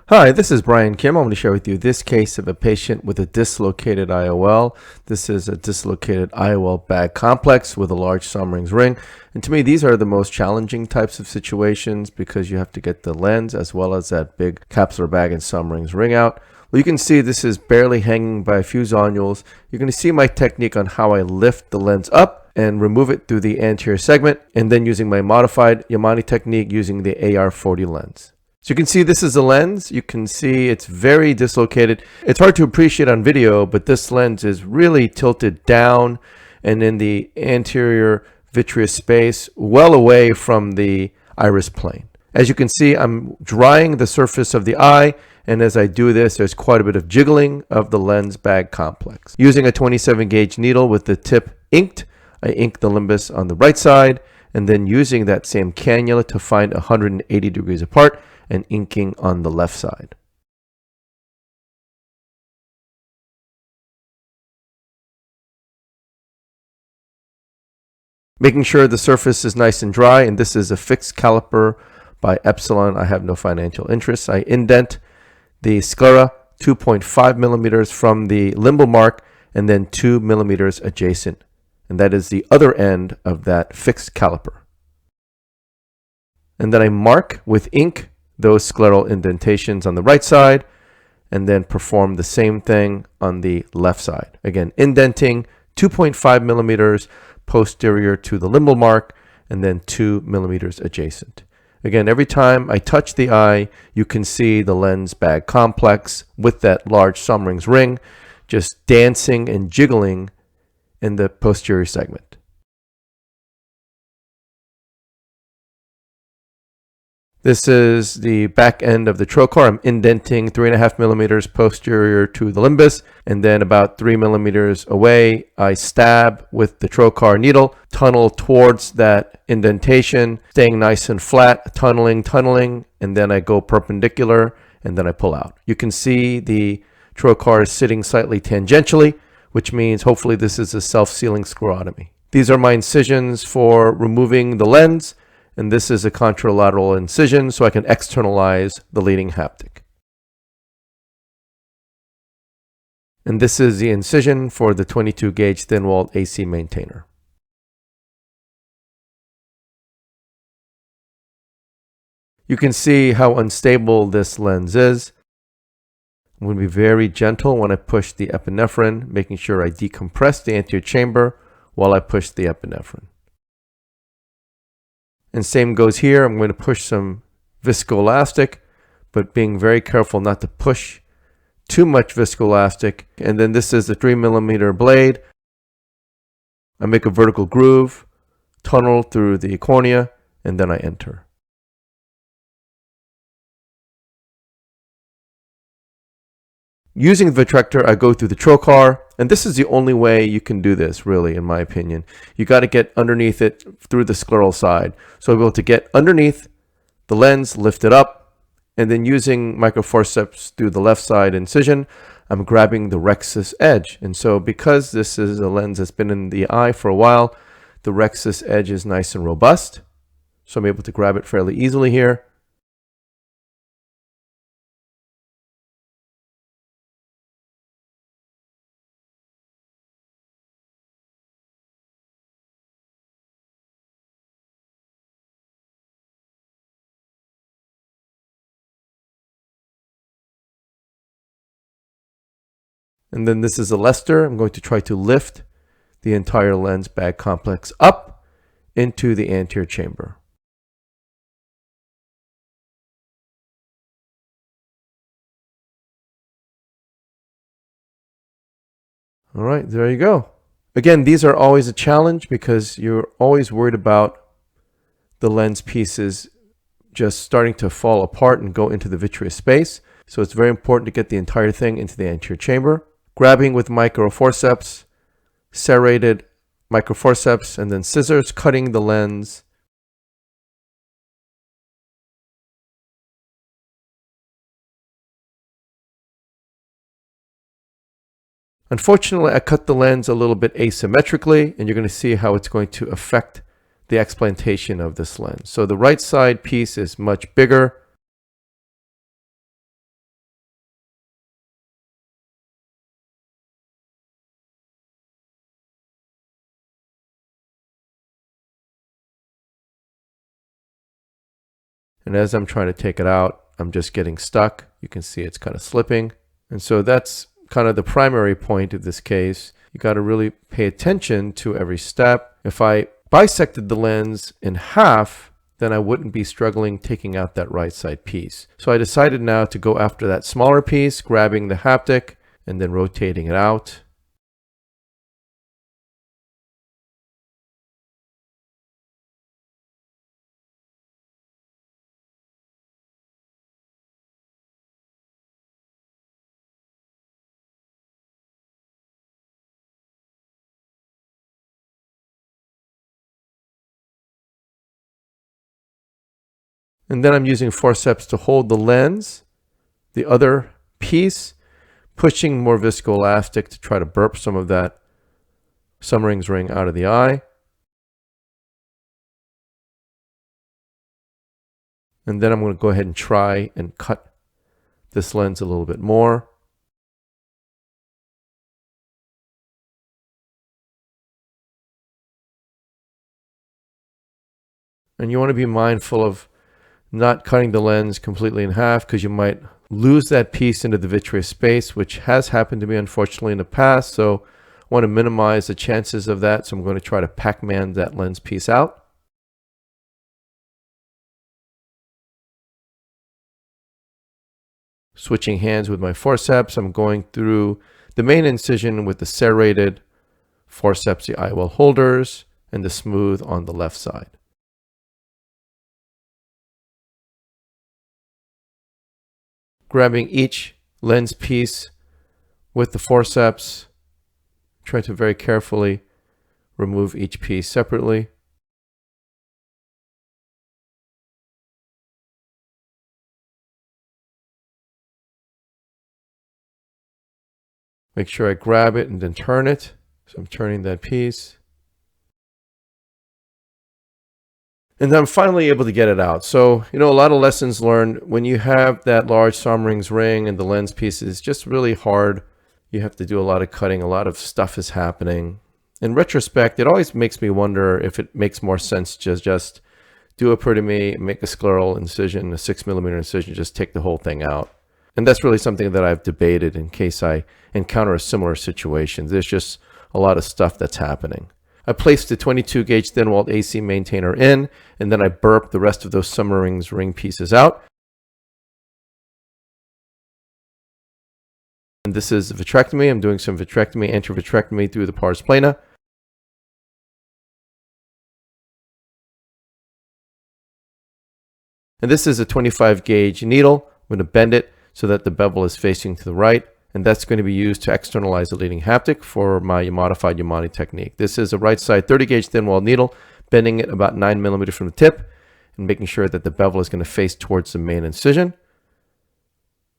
Hi, this is Brian Kim. I'm going to share with you this case of a patient with a dislocated IOL. This is a dislocated IOL bag complex with a large Sommering ring. And to me, these are the most challenging types of situations because you have to get the lens as well as that big capsular bag and Sommering ring out. Well, you can see this is barely hanging by a few zonules. You're going to see my technique on how I lift the lens up and remove it through the anterior segment, and then using my modified Yamane technique using the AR40 lens. So you can see this is the lens. You can see it's very dislocated. It's hard to appreciate on video, but this lens is really tilted down and in the anterior vitreous space, well away from the iris plane. As you can see, I'm drying the surface of the eye, and as I do this, there's quite a bit of jiggling of the lens bag complex. Using a 27 gauge needle with the tip inked, I ink the limbus on the right side, and then using that same cannula to find 180 degrees apart, and inking on the left side. Making sure the surface is nice and dry, and this is a fixed caliper by Epsilon. I have no financial interest. I indent the sclera 2.5 millimeters from the limbal mark and then 2 millimeters adjacent. And that is the other end of that fixed caliper. And then I mark with ink those scleral indentations on the right side, and then perform the same thing on the left side. Again, indenting 2.5 millimeters posterior to the limbal mark, and then 2 millimeters adjacent. Again, every time I touch the eye, you can see the lens bag complex with that large Sommering ring just dancing and jiggling in the posterior segment. This is the back end of the trocar. I'm indenting 3.5 millimeters posterior to the limbus, and then about 3 millimeters away, I stab with the trocar needle, tunnel towards that indentation, staying nice and flat, tunneling, and then I go perpendicular, and then I pull out. You can see the trocar is sitting slightly tangentially, which means hopefully this is a self-sealing sclerotomy. These are my incisions for removing the lens, and this is a contralateral incision so I can externalize the leading haptic. And this is the incision for the 22 gauge thin-walled AC maintainer. You can see how unstable this lens is. I'm going to be very gentle when I push the epinephrine, making sure I decompress the anterior chamber while I push the epinephrine. And same goes here. I'm going to push some viscoelastic, but being very careful not to push too much viscoelastic. And then this is the 3 millimeter blade. I make a vertical groove, tunnel through the cornea, and then I enter. Using the vitrector, I go through the trocar, and this is the only way you can do this, really, in my opinion. You got to get underneath it through the scleral side. So I'll be able to get underneath the lens, lift it up, and then using microforceps through the left side incision, I'm grabbing the rexus edge. And so because this is a lens that's been in the eye for a while, the rexus edge is nice and robust. So I'm able to grab it fairly easily here. And then this is a Lester. I'm going to try to lift the entire lens bag complex up into the anterior chamber. All right, there you go. Again, these are always a challenge because you're always worried about the lens pieces just starting to fall apart and go into the vitreous space. So it's very important to get the entire thing into the anterior chamber. Grabbing with microforceps, serrated microforceps, and then scissors, cutting the lens. Unfortunately, I cut the lens a little bit asymmetrically, and you're going to see how it's going to affect the explantation of this lens. So the right side piece is much bigger. And as I'm trying to take it out, I'm just getting stuck. You can see it's kind of slipping. And so that's kind of the primary point of this case. You got to really pay attention to every step. If I bisected the lens in half, then I wouldn't be struggling taking out that right side piece. So I decided now to go after that smaller piece, grabbing the haptic and then rotating it out. And then I'm using forceps to hold the lens, the other piece, pushing more viscoelastic to try to burp some of that Sommering's ring out of the eye. And then I'm going to go ahead and try and cut this lens a little bit more. And you want to be mindful of not cutting the lens completely in half, because you might lose that piece into the vitreous space, which has happened to me unfortunately in the past. So I want to minimize the chances of that. So I'm going to try to Pac-Man that lens piece out. Switching hands with my forceps, I'm going through the main incision with the serrated forceps, the IOL holders, and the smooth on the left side. Grabbing each lens piece with the forceps, try to very carefully remove each piece separately. Make sure I grab it and then turn it. So I'm turning that piece. And then I'm finally able to get it out. So, a lot of lessons learned. When you have that large Sommering's ring and the lens piece is just really hard. You have to do a lot of cutting. A lot of stuff is happening. In retrospect, it always makes me wonder if it makes more sense to just do a pretty make a scleral incision, a 6mm incision, just take the whole thing out. And that's really something that I've debated in case I encounter a similar situation. There's just a lot of stuff that's happening. I placed the 22 gauge thin-walled AC maintainer in, and then I burped the rest of those Sommering's ring pieces out. And this is vitrectomy. I'm doing some vitrectomy, anti-vitrectomy through the pars plana. And this is a 25 gauge needle. I'm going to bend it so that the bevel is facing to the right. And that's going to be used to externalize the leading haptic for my modified Yamane technique. This is a right side 30 gauge thin wall needle, bending it about 9mm from the tip and making sure that the bevel is going to face towards the main incision.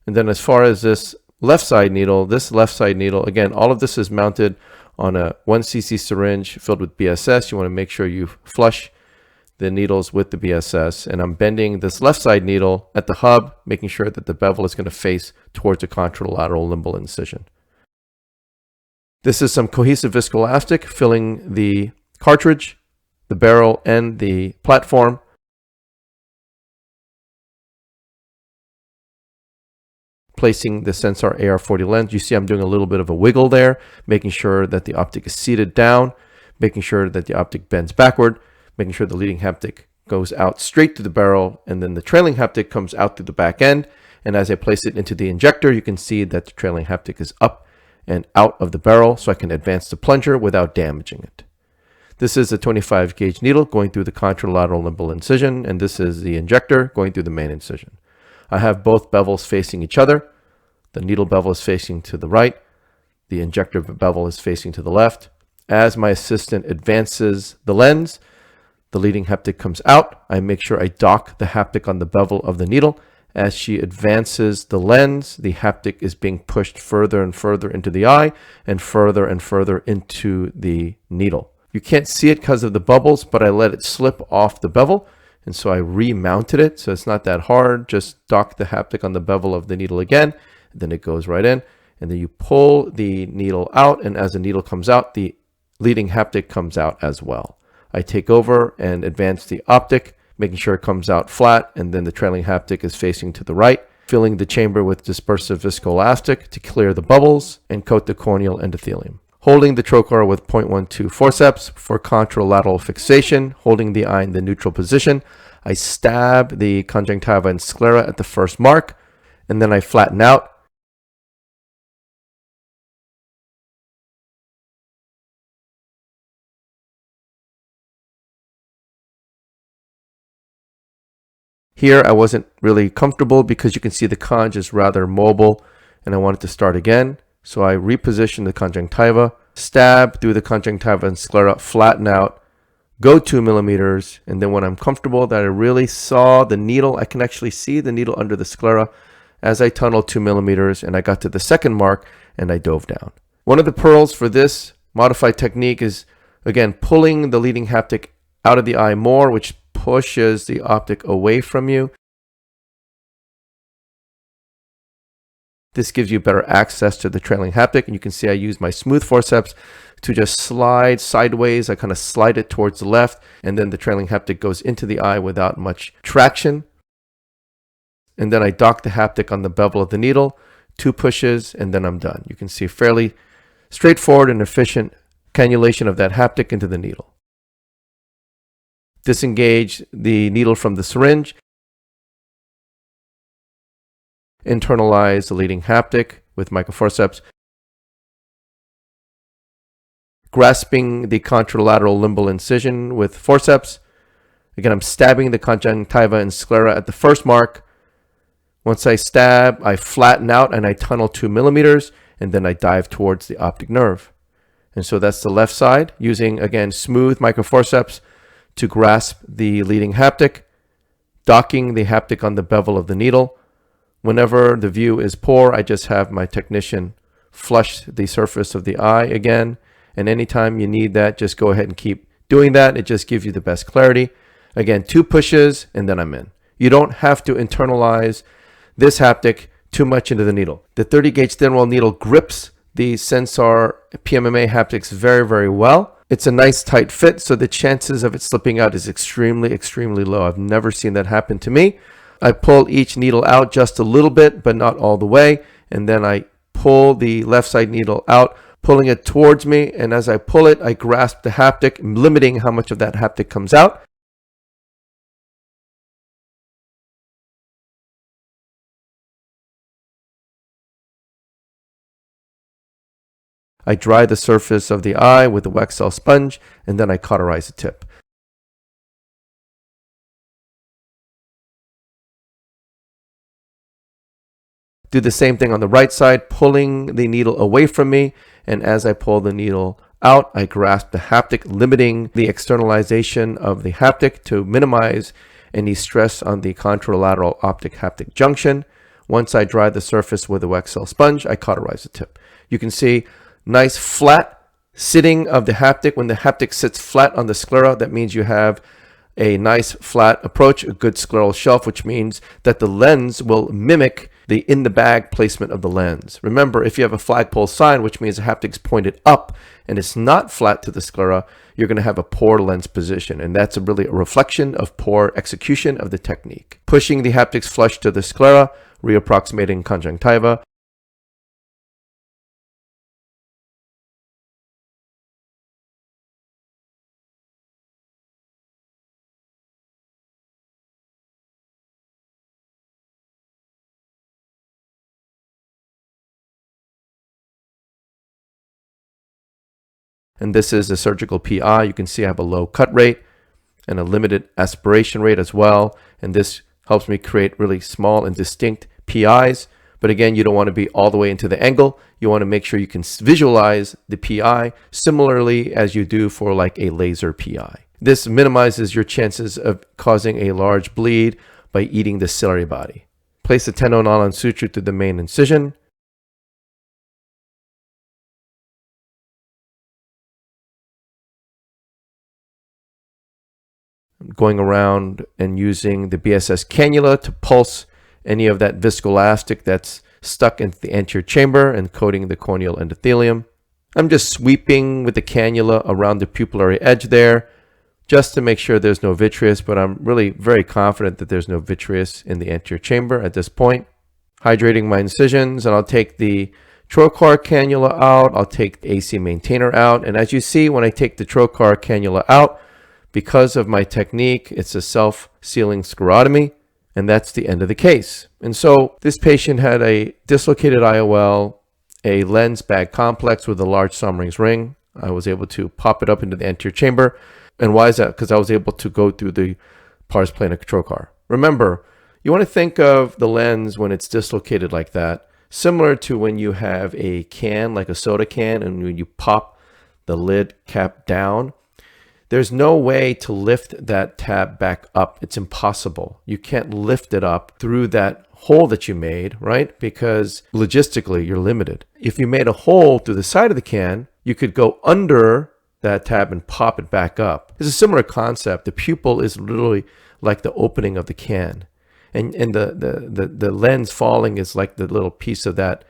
And then as far as this left side needle, again, all of this is mounted on a 1cc syringe filled with BSS. You want to make sure you flush the needles with the BSS, and I'm bending this left side needle at the hub, making sure that the bevel is going to face towards a contralateral limbal incision. This is some cohesive viscoelastic filling the cartridge, the barrel, and the platform. Placing the Sensor AR40 lens, you see I'm doing a little bit of a wiggle there, making sure that the optic is seated down, making sure that the optic bends backward, making sure the leading haptic goes out straight to the barrel, and then the trailing haptic comes out through the back end. And as I place it into the injector, you can see that the trailing haptic is up and out of the barrel, so I can advance the plunger without damaging it. This is a 25 gauge needle going through the contralateral limbal incision, and this is the injector going through the main incision. I have both bevels facing each other. The needle bevel is facing to the right. The injector bevel is facing to the left. As my assistant advances the lens, the leading haptic comes out. I make sure I dock the haptic on the bevel of the needle. As she advances the lens, the haptic is being pushed further and further into the eye and further into the needle. You can't see it because of the bubbles, but I let it slip off the bevel. And so I remounted it. So it's not that hard. Just dock the haptic on the bevel of the needle again. And then it goes right in. And then you pull the needle out. And as the needle comes out, the leading haptic comes out as well. I take over and advance the optic, making sure it comes out flat, and then the trailing haptic is facing to the right. Filling the chamber with dispersive viscoelastic to clear the bubbles and coat the corneal endothelium. Holding the trocar with 0.12 forceps for contralateral fixation, holding the eye in the neutral position. I stab the conjunctiva and sclera at the first mark, and then I flatten out. Here I wasn't really comfortable because you can see the conj is rather mobile and I wanted to start again. So I reposition the conjunctiva, stab through the conjunctiva and sclera, flatten out, go 2 millimeters, and then when I'm comfortable that I really saw the needle, I can actually see the needle under the sclera as I tunnel 2 millimeters, and I got to the second mark and I dove down. One of the pearls for this modified technique is, again, pulling the leading haptic out of the eye more, which pushes the optic away from you. This gives you better access to the trailing haptic, and you can see I use my smooth forceps to just slide sideways. I kind of slide it towards the left, and then the trailing haptic goes into the eye without much traction. And then I dock the haptic on the bevel of the needle, 2 pushes, and then I'm done. You can see fairly straightforward and efficient cannulation of that haptic into the needle. Disengage the needle from the syringe. Internalize the leading haptic with microforceps. Grasping the contralateral limbal incision with forceps. Again, I'm stabbing the conjunctiva and sclera at the first mark. Once I stab, I flatten out and I tunnel 2 millimeters, and then I dive towards the optic nerve. And so that's the left side, using, again, smooth microforceps to grasp the leading haptic, docking the haptic on the bevel of the needle. Whenever the view is poor, I just have my technician flush the surface of the eye again. And anytime you need that, just go ahead and keep doing that. It just gives you the best clarity. Again, 2 pushes, and then I'm in. You don't have to internalize this haptic too much into the needle. The 30 gauge thin wall needle grips the Sensor PMMA haptics very, very well. It's a nice tight fit, so the chances of it slipping out is extremely, extremely low. I've never seen that happen to me. I pull each needle out just a little bit, but not all the way. And then I pull the left side needle out, pulling it towards me. And as I pull it, I grasp the haptic, limiting how much of that haptic comes out. I dry the surface of the eye with a wax cell sponge, and then I cauterize the tip. Do the same thing on the right side, pulling the needle away from me, and as I pull the needle out, I grasp the haptic, limiting the externalization of the haptic to minimize any stress on the contralateral optic-haptic junction. Once I dry the surface with a wax cell sponge, I cauterize the tip. You can see nice flat sitting of the haptic. When the haptic sits flat on the sclera, that means you have a nice flat approach, a good scleral shelf, which means that the lens will mimic the in the bag placement of the lens. Remember, if you have a flagpole sign, which means the haptic's pointed up and it's not flat to the sclera, you're going to have a poor lens position, and that's really a reflection of poor execution of the technique. Pushing the haptics flush to the sclera, reapproximating conjunctiva. And this is a surgical PI. You can see I have a low cut rate and a limited aspiration rate as well. And this helps me create really small and distinct PIs. But again, you don't want to be all the way into the angle. You want to make sure you can visualize the PI similarly as you do for like a laser PI. This minimizes your chances of causing a large bleed by eating the ciliary body. Place the tendonolon suture through the main incision. Going around and using the BSS cannula to pulse any of that viscoelastic that's stuck into the anterior chamber and coating the corneal endothelium. I'm just sweeping with the cannula around the pupillary edge there, just to make sure there's no vitreous, but I'm really very confident that there's no vitreous in the anterior chamber at this point. Hydrating my incisions, and I'll take the trocar cannula out, I'll take the AC maintainer out, and as you see, when I take the trocar cannula out, because of my technique, it's a self-sealing sclerotomy, and that's the end of the case. And so this patient had a dislocated IOL, a lens bag complex with a large Sommering's ring. I was able to pop it up into the anterior chamber. And why is that? Because I was able to go through the pars plana trocar. Remember, you want to think of the lens when it's dislocated like that, similar to when you have a can, like a soda can, and when you pop the lid cap down, there's no way to lift that tab back up. It's impossible. You can't lift it up through that hole that you made, right? Because logistically, you're limited. If you made a hole through the side of the can, you could go under that tab and pop it back up. It's a similar concept. The pupil is literally like the opening of the can. And the lens falling is like the little piece of that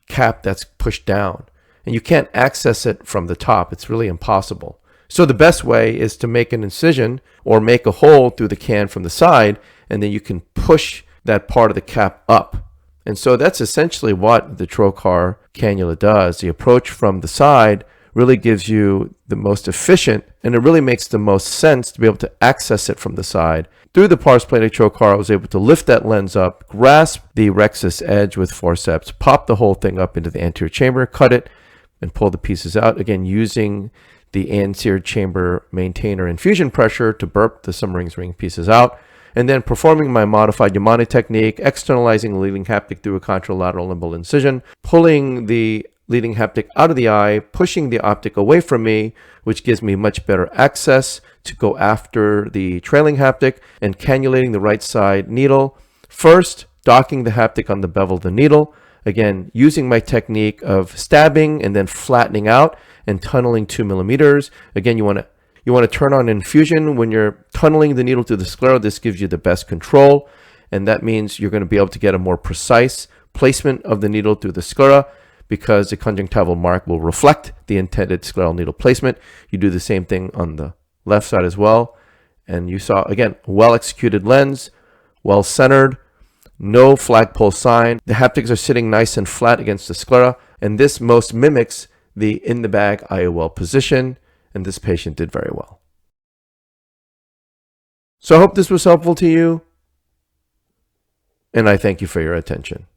cap that's pushed down. And you can't access it from the top. It's really impossible. So the best way is to make an incision or make a hole through the can from the side, and then you can push that part of the cap up. And so that's essentially what the trocar cannula does. The approach from the side really gives you the most efficient, and it really makes the most sense to be able to access it from the side. Through the pars plana trocar, I was able to lift that lens up, grasp the rhexis edge with forceps, pop the whole thing up into the anterior chamber, cut it, and pull the pieces out. Again, using the anterior chamber maintainer infusion pressure to burp the Sommering's ring pieces out, and then performing my modified Yamane technique, externalizing the leading haptic through a contralateral limbal incision, pulling the leading haptic out of the eye, pushing the optic away from me, which gives me much better access to go after the trailing haptic, and cannulating the right side needle. First, docking the haptic on the bevel of the needle, again, using my technique of stabbing and then flattening out and tunneling 2 millimeters. Again, you want to turn on infusion when you're tunneling the needle through the sclera. This gives you the best control, and that means you're going to be able to get a more precise placement of the needle through the sclera, because the conjunctival mark will reflect the intended scleral needle placement. You do the same thing on the left side as well. And you saw, again, well-executed lens, well-centered, no flagpole sign. The haptics are sitting nice and flat against the sclera, and this most mimics the in-the-bag IOL position, and this patient did very well. So I hope this was helpful to you, and I thank you for your attention.